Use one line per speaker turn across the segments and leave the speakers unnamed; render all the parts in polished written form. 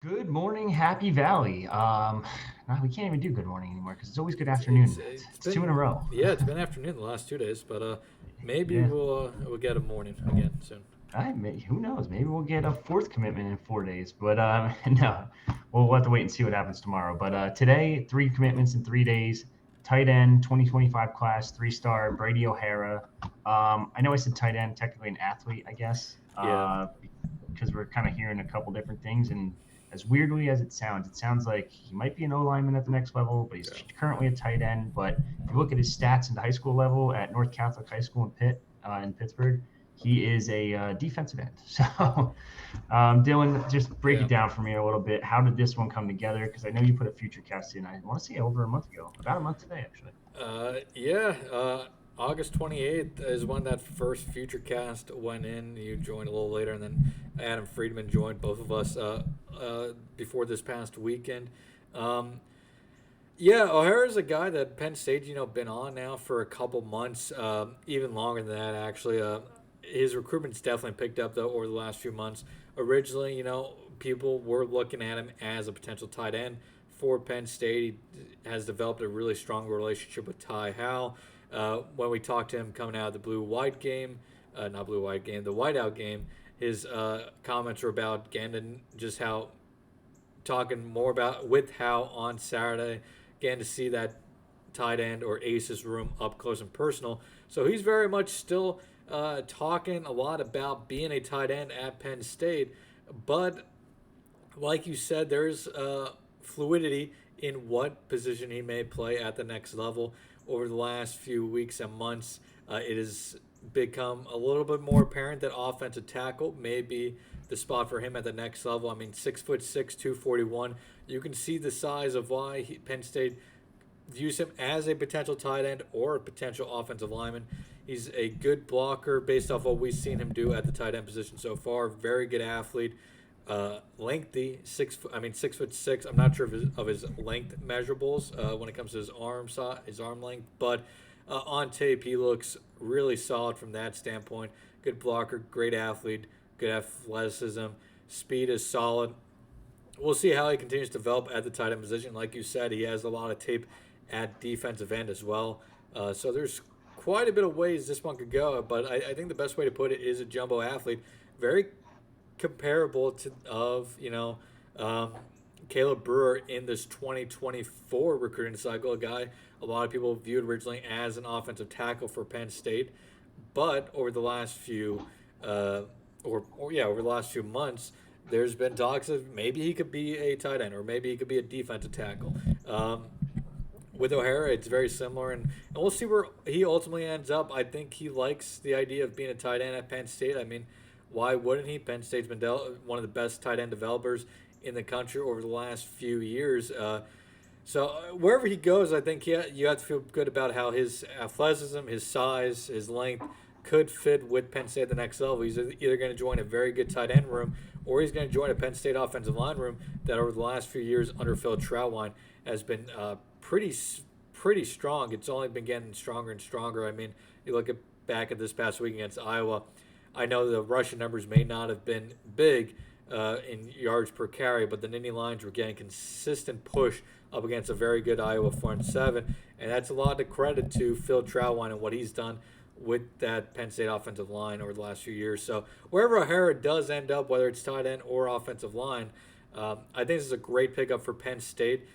Good morning, Happy Valley. No, we can't even do good morning anymore because it's always good
It's
afternoon. It's,
it's
it's two in a
been
row.
yeah, it's been afternoon the last 2 days, but maybe
Yeah,
we'll get a morning again soon.
who knows? Maybe we'll get a fourth commitment in 4 days. But no, we'll have to wait and see what happens tomorrow. But today, three commitments in 3 days. Tight end, 2025 class, 3-star, Brady O'Hara. I know I said tight end, technically an athlete, I guess,
Yeah,
because we're kind of hearing a couple different things. And as weirdly as it sounds like he might be an O lineman at the next level, but he's
yeah,
currently a tight end. But if you look at his stats in the high school level at North Catholic High School in Pittsburgh, he is a defensive end. So, Dylan, just break
yeah.
it down for me a little bit. How did this one come together? Because I know you put a future cast in. I want to say over a month ago, about a month today, actually.
Yeah. August 28th is when that first future cast went in. You joined a little later, and then Adam Friedman joined both of us before this past weekend. Um, Yeah, O'Hara's a guy that Penn State, been on now for a couple months, even longer than that, actually. His recruitment's definitely picked up, though, over the last few months. Originally, people were looking at him as a potential tight end for Penn State. He has developed a really strong relationship with Ty Howell. When we talked to him coming out of the blue-white game, not blue-white game, the whiteout game, his comments were about Gandon, just how talking more about with Howe on Saturday, getting to see that tight end or aces room up close and personal. So he's very much still talking a lot about being a tight end at Penn State, but like you said, there's fluidity in what position he may play at the next level. Over the last few weeks and months, it has become a little bit more apparent that offensive tackle may be the spot for him at the next level. I mean, 6'6", 241. You can see the size of why Penn State views him as a potential tight end or a potential offensive lineman. He's a good blocker based off what we've seen him do at the tight end position so far. Very good athlete, lengthy, 6 foot. I mean 6'6". I'm not sure of his length measurables when it comes to his his arm length, but on tape he looks really solid from that standpoint. Good blocker, great athlete, good athleticism, speed is solid. We'll see how he continues to develop at the tight end position. Like you said, he has a lot of tape at defensive end as well. So there's quite a bit of ways this one could go. But I think the best way to put it is a jumbo athlete, very comparable to um, Caleb Brewer in this 2024 recruiting cycle. A guy a lot of people viewed originally as an offensive tackle for Penn State, but over the last few over the last few months, there's been talks of maybe he could be a tight end or maybe he could be a defensive tackle. With O'Hara, it's very similar, and we'll see where he ultimately ends up. I think he likes the idea of being a tight end at Penn State. I mean, why wouldn't he? Penn State's been one of the best tight end developers in the country over the last few years. So wherever he goes, I think you have to feel good about how his athleticism, his size, his length could fit with Penn State at the next level. He's either going to join a very good tight end room or he's going to join a Penn State offensive line room that over the last few years under Phil Trautwein has been pretty strong. It's only been getting stronger and stronger. I mean, you look back at this past week against Iowa. I know the rushing numbers may not have been big in yards per carry, but the Nittany Lions were getting consistent push up against a very good Iowa front seven, and that's a lot to credit to Phil Trautwein and what he's done with that Penn State offensive line over the last few years. So wherever O'Hara does end up, whether it's tight end or offensive line, I think this is a great pickup for Penn State.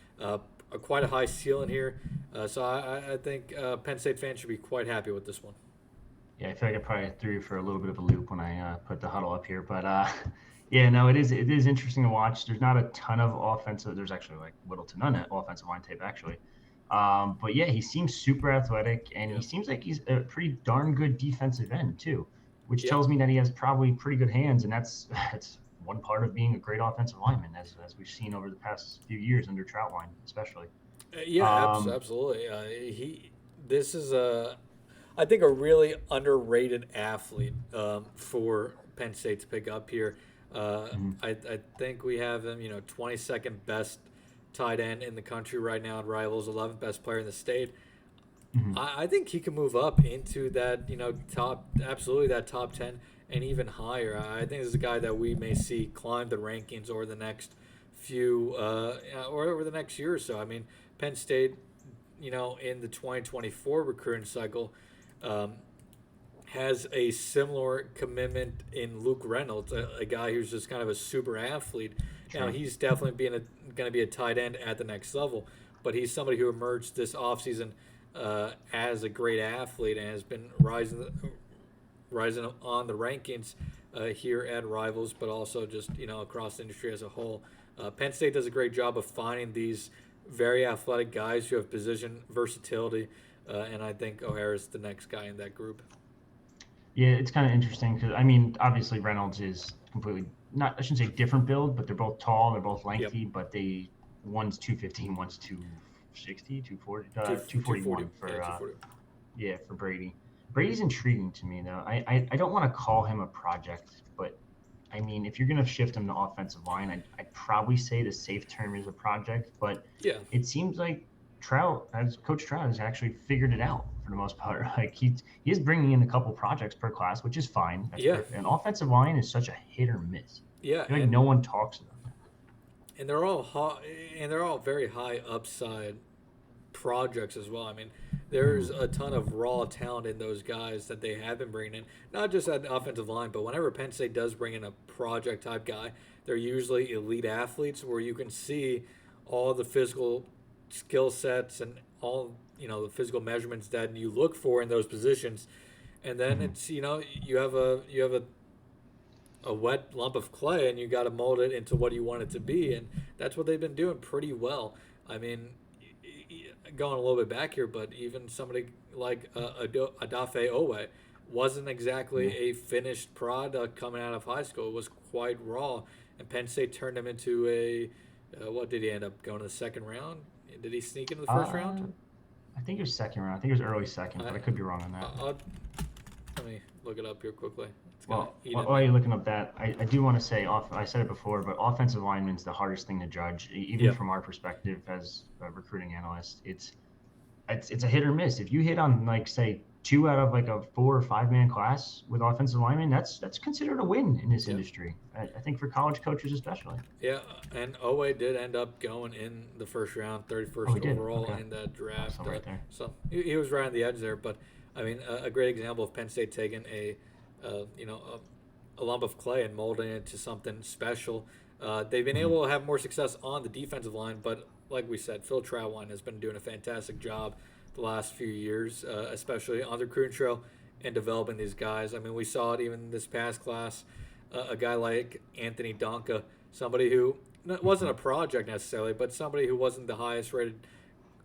Quite a high ceiling here, so I think Penn State fans should be quite happy with this one.
Yeah, I feel like I probably threw you for a little bit of a loop when I put the huddle up here, but yeah, no, it is interesting to watch. There's not a ton of offensive. There's actually like little to none offensive line tape actually, but yeah, he seems super athletic, and he
Yeah,
seems like he's a pretty darn good defensive end too, which
yeah,
tells me that he has probably pretty good hands, and that's one part of being a great offensive lineman, as we've seen over the past few years under Troutline, especially.
yeah,
Um,
absolutely. This is I think a really underrated athlete for Penn State to pick up here. Uh,
mhm,
I think we have him, 22nd best tight end in the country right now at Rivals, 11th best player in the state.
mhm.
I think he can move up into that, top, absolutely that top 10 and even higher. I think this is a guy that we may see climb the rankings over the next few or over the next year or so. I mean, Penn State, in the 2024 recruiting cycle, um, has a similar commitment in Luke Reynolds, a guy who's just kind of a super athlete. Now
True.
he's definitely going to be a tight end at the next level, but he's somebody who emerged this offseason as a great athlete and has been rising on the rankings here at Rivals, but also just across the industry as a whole. Penn State does a great job of finding these very athletic guys who have position versatility, and I think O'Hara's the next guy in that group.
Yeah, it's kind of interesting because I mean, obviously Reynolds is completely not. I shouldn't say different build, but they're both tall, they're both
Yep.
lengthy, but one's 215, one's 260, 240,
Two forty.
241
Yeah,
for
240.
yeah, for Brady. Brady's intriguing to me though. I don't want to call him a project, but I mean, if you're going to shift him to offensive line, I'd probably say the safe term is a project. But
Yeah.
it seems like Coach Trout, has actually figured it out for the most part. Like he is bringing in a couple projects per class, which is fine. That's
Yeah.
perfect. An offensive line is such a hit or miss.
Yeah,
I feel like no one talks about that.
and they're all very high upside projects as well. I mean, there's a ton of raw talent in those guys that they have been bringing in, not just at the offensive line, but whenever Penn State does bring in a project type guy, they're usually elite athletes where you can see all the physical skill sets and all the physical measurements that you look for in those positions, and then it's you have a wet lump of clay and you got to mold it into what you want it to be, and that's what they've been doing pretty well. I mean, going a little bit back here, but even somebody like Adafe Owe wasn't exactly a finished product coming out of high school. It was quite raw, and Penn State turned him into a what did he end up going to the second round? Did he sneak into the first round?
I think it was second round. I think it was early second, but I could be wrong on that.
Let me look it up here quickly.
Well, while you're looking up that, I do want to say, I said it before, but offensive lineman's the hardest thing to judge, even from our perspective as a recruiting analyst. It's a hit or miss. If you hit on like say 2 out of like a 4 or 5 man class with offensive linemen, that's considered a win in this industry. I think for college coaches especially.
Yeah, and Owe did end up going in the first round, 31st overall in that draft.
Right there.
So he was right on the edge there. But I mean, a great example of Penn State taking a lump of clay and molding it to something special. They've been able to have more success on the defensive line, but like we said, Phil Trautwein has been doing a fantastic job the last few years, especially on the recruiting trail and developing these guys. I mean, we saw it even this past class. A guy like Anthony Donka, somebody who wasn't a project necessarily, but somebody who wasn't the highest rated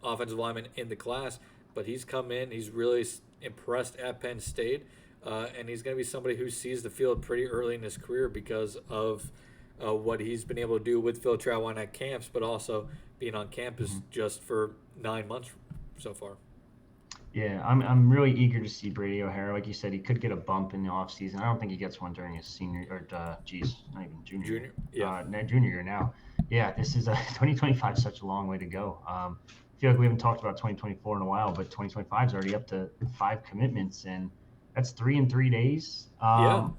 offensive lineman in the class, but he's come in, he's really impressed at Penn State, and he's going to be somebody who sees the field pretty early in his career because of what he's been able to do with Phil Trautwein at camps, but also being on campus just for 9 months so far.
Yeah, I'm really eager to see Brady O'Hara. Like you said, he could get a bump in the offseason. I don't think he gets one during his senior or not even junior. Junior year now. Yeah, this is 2025 is such a long way to go. I feel like we haven't talked about 2024 in a while, but 2025 is already up to 5 commitments, and that's 3 in 3 days. I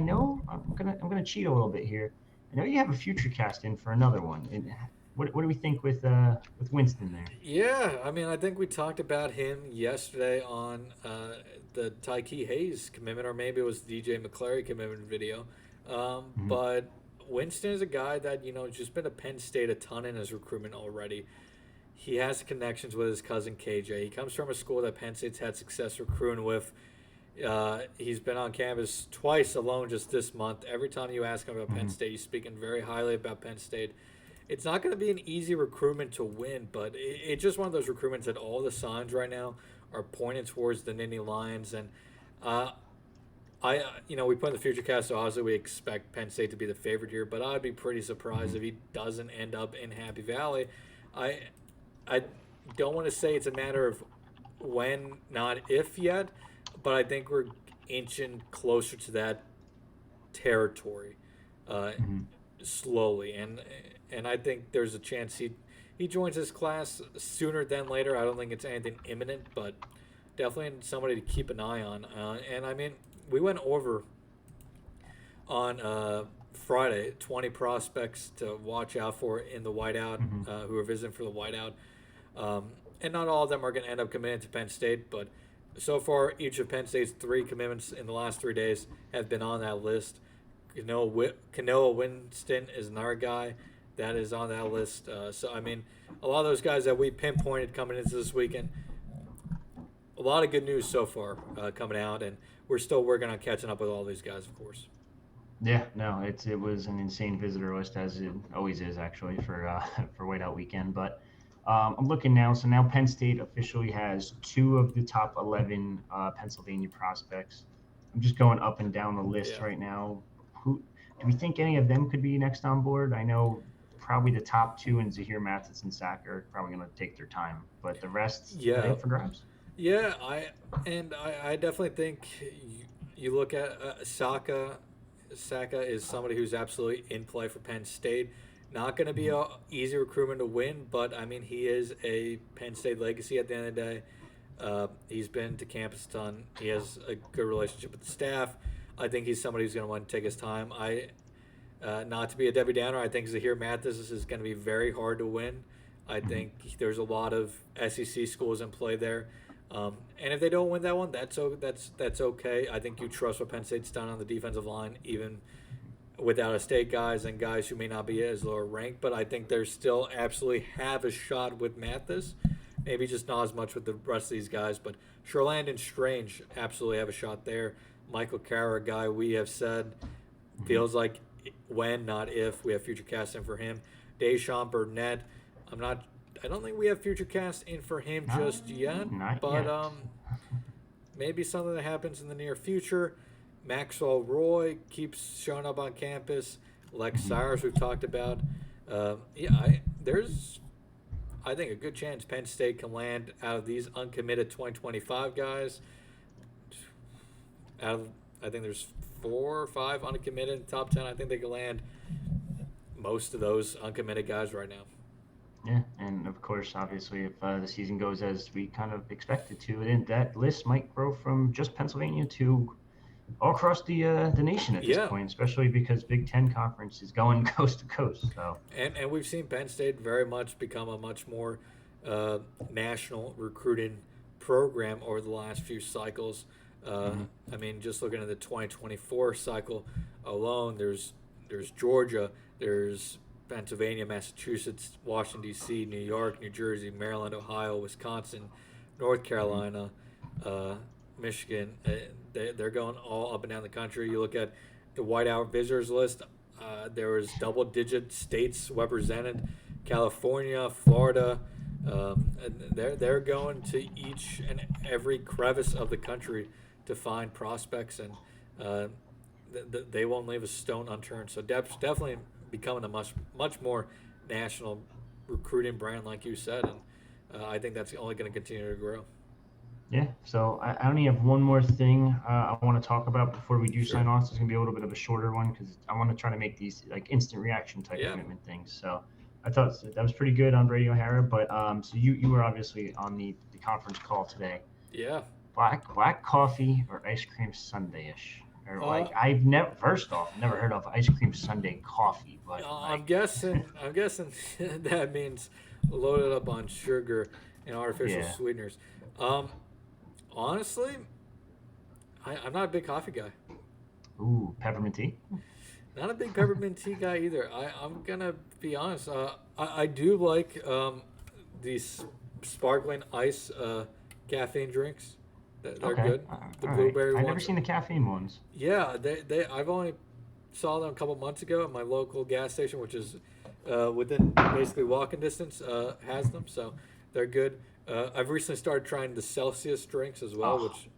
know I'm gonna cheat a little bit here. I know you have a future cast in for another one. What do we think with Winston there?
Yeah, I mean, I think we talked about him yesterday on the Tyke Hayes commitment, or maybe it was DJ McClary commitment video. But Winston is a guy that has just been to Penn State a ton in his recruitment already. He has connections with his cousin KJ. He comes from a school that Penn State's had success recruiting with. He's been on campus twice alone just this month. Every time you ask him about Penn State, he's speaking very highly about Penn State. It's not going to be an easy recruitment to win, but it's just one of those recruitments that all the signs right now are pointing towards the Nittany Lions. And we put in the future cast, so obviously we expect Penn State to be the favorite here, but I'd be pretty surprised if he doesn't end up in Happy Valley. I don't want to say it's a matter of when, not if yet, but I think we're inching closer to that territory slowly, and I think there's a chance he joins this class sooner than later. I don't think it's anything imminent, but definitely somebody to keep an eye on. And I mean, we went over on Friday 20 prospects to watch out for in the whiteout,
Hmm.
who are visiting for the whiteout. And not all of them are going to end up committing to Penn State, but so far, each of Penn State's 3 commitments in the last 3 days have been on that list. Canoa Winston is another guy that is on that list. So, I mean, a lot of those guys that we pinpointed coming into this weekend, a lot of good news so far coming out, and we're still working on catching up with all these guys, of course.
Yeah, no, it was an insane visitor list, as it always is actually for for Whiteout Weekend. But I'm looking now. So now Penn State officially has two of the top 11 Pennsylvania prospects. I'm just going up and down the list
Yeah.
right now. Who do we think any of them could be next on board? I know probably the top two and Zahir Mathis and Sack are probably going to take their time, but the rest are they
Yeah.
up for grabs?
Yeah, I definitely think you look at Saka. Saka is somebody who's absolutely in play for Penn State. Not going to be
Mhm.
a easy recruitment to win, but I mean he is a Penn State legacy at the end of the day. He's been to campus a ton. He has a good relationship with the staff. I think he's somebody who's going to want to take his time. Not to be a Debbie Downer, I think Zahir Mathis is going to be very hard to win. I
Mhm.
think there's a lot of SEC schools in play there. And if they don't win that one, that's okay. I think you trust what Penn State's done on the defensive line, even without a state guys and guys who may not be as lower ranked. But I think they still absolutely have a shot with Mathis. Maybe just not as much with the rest of these guys. But Sherland and Strange absolutely have a shot there. Michael Carr, a guy we have said
Mhm.
feels like when, not if, we have future casting for him. Deshaun Burnett, I'm not. I don't think we have future cast in for him
Not,
just yet,
not
but
yet.
maybe something that happens in the near future. Maxwell Roy keeps showing up on campus. Lex
Mhm.
Cyrus, we've talked about. There's, I think, a good chance Penn State can land out of these uncommitted 2025 guys. Out of, I think there's 4 or 5 uncommitted in the top 10. I think they can land most of those uncommitted guys right now.
Yeah, and of course, obviously, if the season goes as we kind of expect it to, then that list might grow from just Pennsylvania to all across the nation at this
Yeah,
point, especially because Big Ten conference is going coast to coast. So,
and we've seen Penn State very much become a much more uh, national recruiting program over the last few cycles. Uh,
hmm
I mean, just looking at the 2024 cycle alone, there's Georgia, there's Pennsylvania, Massachusetts, Washington D.C., New York, New Jersey, Maryland, Ohio, Wisconsin, North
hmm
Carolina, uh, Michigan. They're going all up and down the country. You look at the whiteout visitors list. There was double-digit states represented: California, Florida. And they're going to each and every crevice of the country to find prospects, and uh, they won't leave a stone unturned. So definitely becoming a much more national recruiting brand, like you said, and I think that's only going to continue to grow.
yeah. So I only have one more thing I want to talk about before we do
Sure.
sign off. So it's gonna be a little bit of a shorter one because I want to try to make these like instant reaction type
Yeah.
commitment things. So I thought that was pretty good on Brady O'Hara. But so you were obviously on the conference call today.
Yeah.
Black coffee or ice cream sundae-ish? Or
Uh,
like I've never first off never heard of ice cream sundae coffee, but
I'm
like
guessing. I'm guessing that means loaded up on sugar and artificial
yeah,
sweeteners. Um, Honestly, I'm not a big coffee guy.
ooh peppermint tea.
Not a big peppermint tea guy either. I'm gonna be honest. I do like these sparkling ice caffeine drinks. They're
Okay,
good. The
all right.
blueberry
I've never
ones.
seen the caffeine ones.
Yeah, they I've only saw them a couple months ago at my local gas station, which is within basically walking distance. Has them, so they're good. I've recently started trying the Celsius drinks as well,
Oh,
which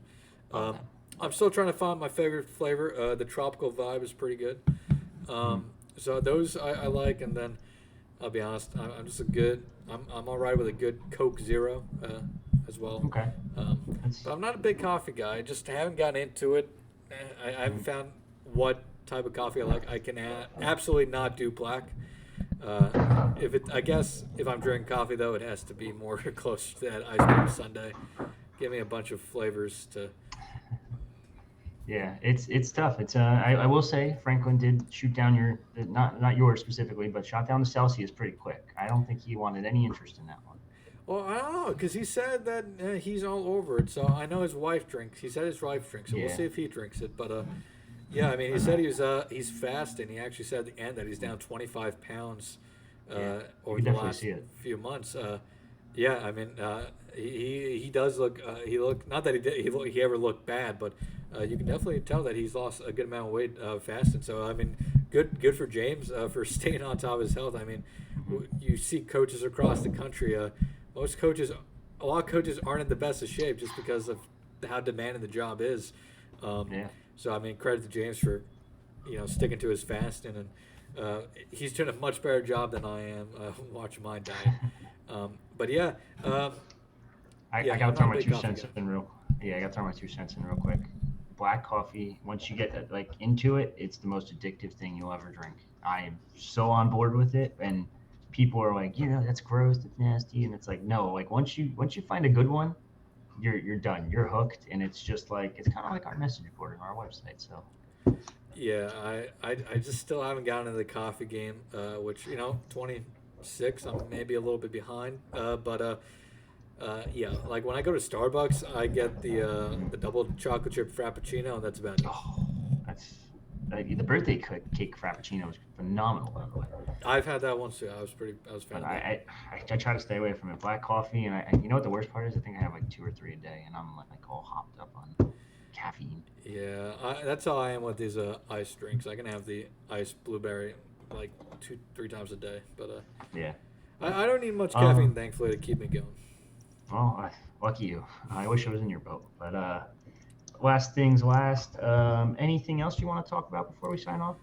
love
um,
them.
I'm still trying to find my favorite flavor. The tropical vibe is pretty good.
Hmm.
So those I like, and then I'll be honest, I'm just a good. I'm all right with a good Coke Zero as well.
Okay,
But
that's
I'm not a big coffee guy. I just haven't gotten into it. I haven't
mhm.
found what type of coffee I like. I can absolutely not do black. Uh, if it, I guess if I'm drinking coffee though, it has to be more close to that ice cream sundae. Give me a bunch of flavors to
Yeah, it's tough. I will say Franklin did shoot down your not yours specifically, but shot down the Celsius pretty quick. I don't think he wanted any interest in that one.
Well, I don't know because he said that he's all over it. So I know his wife drinks. He said his wife drinks, so we'll
Yeah,
see if he drinks it. But yeah, I mean, he
but
said he's fasting. He actually said at the end that he's down 25 pounds
yeah, you
over
can
the
definitely
last
see it.
few months. Yeah, I mean, he does look. He look not that he ever looked bad, but you can definitely tell that he's lost a good amount of weight fasting. So I mean, good for James for staying on top of his health. I mean,
Hmm.
you see coaches across the country. Most coaches, a lot of coaches aren't in the best of shape just because of how demanding the job is. Um,
Yeah,
so I mean, credit to James for sticking to his fasting, and he's doing a much better job than I am watching my diet. But yeah,
I
yeah,
gotta
I'm
throw
not a
my
big
two
coffee
cents
guy.
in real. Yeah, I gotta throw my 2 cents in real quick. Black coffee, once you get like into it, it's the most addictive thing you'll ever drink. I am so on board with it, and people are like, that's gross, it's nasty, and it's like, no, like once you find a good one, you're done, you're hooked, and it's just like it's kind of like our message board on our website. So
Yeah, I just still haven't gotten into the coffee game, which 26, I'm maybe a little bit behind. But yeah, like when I go to Starbucks, I get the double chocolate chip frappuccino, and that's about it.
oh, that's the birthday cake frappuccino was phenomenal, by the way.
I've had that once too. I was a fan
But
of that.
I try to stay away from it. Black coffee, and you know what the worst part is? I think I have like two or three a day, and I'm like all hopped up on caffeine.
Yeah, that's how I am with these ice drinks. I can have the iced blueberry like 2, 3 times a day, but
Yeah, but
I don't need much caffeine,
um,
thankfully, to keep me going.
well, lucky you. I wish I was in your boat. But last things last. Anything else you want to talk about before we sign off?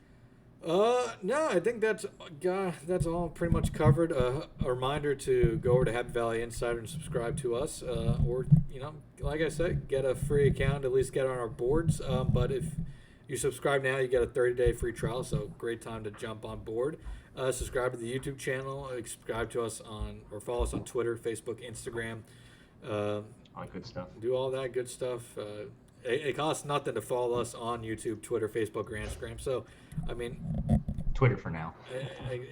No, I think that's all pretty much covered. A reminder to go over to Happy Valley Insider and subscribe to us, or like I said, get a free account. At least get on our boards. But if you subscribe now, you get a 30-day free trial. So great time to jump on board. Subscribe to the YouTube channel. Subscribe to us on or follow us on Twitter, Facebook, Instagram. Uh,
All that good stuff.
do all that good stuff. It costs nothing to follow us on YouTube, Twitter, Facebook, or Instagram. So, I mean,
Twitter for now.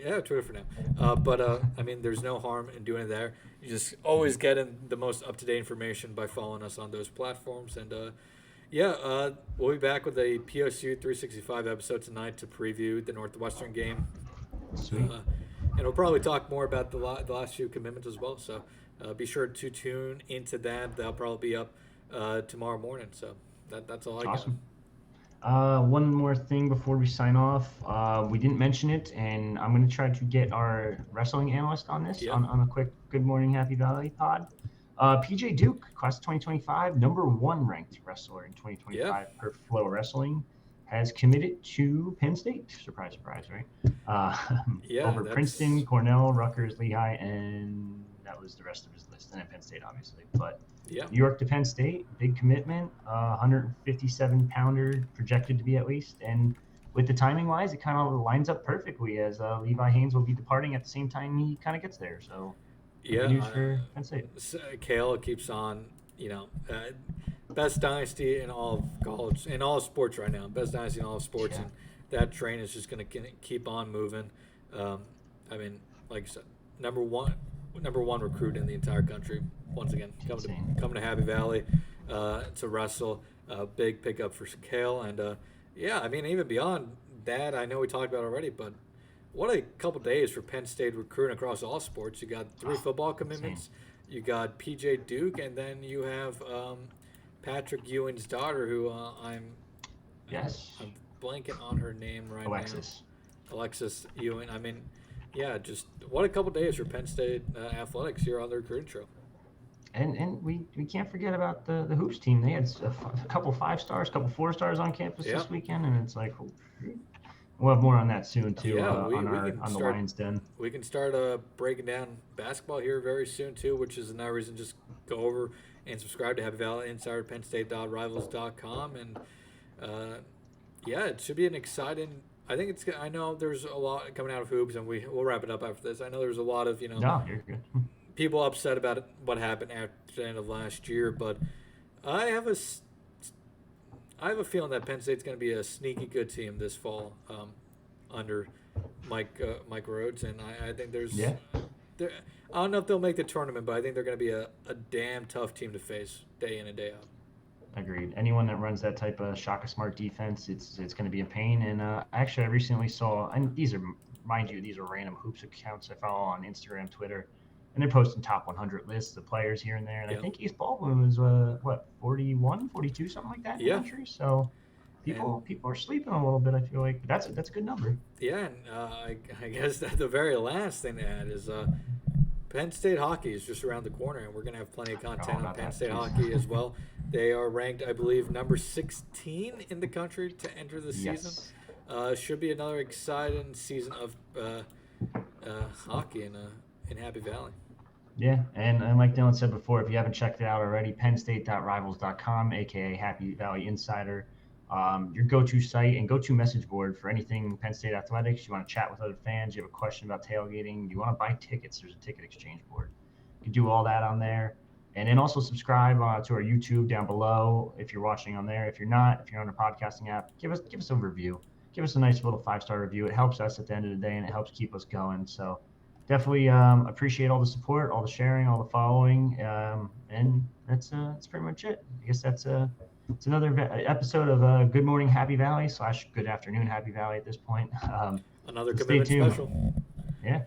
yeah, Twitter for now. But I mean, there's no harm in doing it there. You just always get in the most up to date information by following us on those platforms. And yeah, we'll be back with a POC 365 episode tonight to preview the Northwestern game.
Sweet.
Uh, and we'll probably talk more about the last few commitments as well. So be sure to tune into that. They'll probably be up tomorrow morning. So that's all I got.
Awesome. One more thing before we sign off. We didn't mention it, and I'm going to try to get our wrestling analyst on this
Yep.
on a quick Good Morning Happy Valley pod. PJ Duke, class of 2025, number one ranked wrestler in
Yeah.
2025 per Flow Wrestling, has committed to Penn State. Surprise, surprise, right?
Yeah.
Over
That's
Princeton, Cornell, Rutgers, Lehigh, and that was the rest of his list, and then Penn State, obviously. But
yeah.
New York to Penn State, big commitment, 157 pounder projected to be at least. And with the timing wise, it kind of lines up perfectly as Levi Haynes will be departing at the same time he kind of gets there. So good
Yeah.
news for Penn State.
Kale keeps on. Best dynasty in all of college, in all of sports right now. Best dynasty in all of sports,
Yeah,
and that train is just going to keep on moving. Um, I mean, like I said, number one, number one recruit in the entire country. Once again,
insane.
coming to Happy Valley to wrestle. Big pickup for Kale, and yeah, I mean even beyond that, I know we talked about it already, but what a couple days for Penn State recruiting across all sports. You got three
Oh,
football
insane.
commitments. You got PJ Duke, and then you have Patrick Ewing's daughter, who
Yes,
I'm blanking on her name right now.
Alexis.
Alexis Ewing. I mean, yeah, just what a couple days for Penn State athletics here on the recruiting trail.
And we can't forget about the hoops team. They had a couple 5 stars, couple 4 stars on campus
Yeah,
this weekend, and it's like we'll have more on that soon too
yeah. We,
on
we
our
can
on the
start
Lions Den.
we can start breaking down basketball here very soon too, which is another reason just go over and subscribe to Happy Valley Insider, PennState.Rivals.com, and uh, yeah, it should be an exciting. I think it's. I know there's a lot coming out of hoops, and we'll wrap it up after this. I know there's a lot of
No, you're good.
people upset about what happened at the end of last year, but I have I have a feeling that Penn State's going to be a sneaky good team this fall under Mike Rhodes, and I think
Yeah,
there. I don't know if they'll make the tournament, but I think they're going to be a damn tough team to face day in and day out.
agreed. Anyone that runs that type of shaka smart defense, it's going to be a pain. And actually, I recently saw, and these are, mind you, these are random hoops accounts I follow on Instagram, Twitter, and they're posting top 100 lists of players here and there. And I
Yeah,
think East Baldwin was what 41, 42, something like that in the
yeah,
country. So
and
people are sleeping a little bit. I feel like, but that's a good number.
yeah, and I guess that the very last thing to add is Penn State hockey is just around the corner, and we're going to have plenty of
I forgot
content
all
on
about
Penn
that.
State
Jeez.
hockey as well. They are ranked, I believe, number 16 in the country to enter the season.
Yes.
Should be another exciting season of hockey in Happy Valley.
Yeah, and like Dylan said before, if you haven't checked it out already, pennstate.rivals.com, aka Happy Valley Insider, your go-to site and go-to message board for anything Penn State athletics. You want to chat with other fans, you have a question about tailgating, you want to buy tickets, there's a ticket exchange board. You can do all that on there. And then also subscribe to our YouTube down below if you're watching on there. If you're not, if you're on a podcasting app, give us a review. Give us a nice little 5-star review. It helps us at the end of the day, and it helps keep us going. So definitely appreciate all the support, all the sharing, all the following, and that's pretty much it. I guess it's another episode of Good Morning Happy Valley / Good Afternoon Happy Valley at this point.
Another
So stay
commitment
tuned.
special.
Yeah.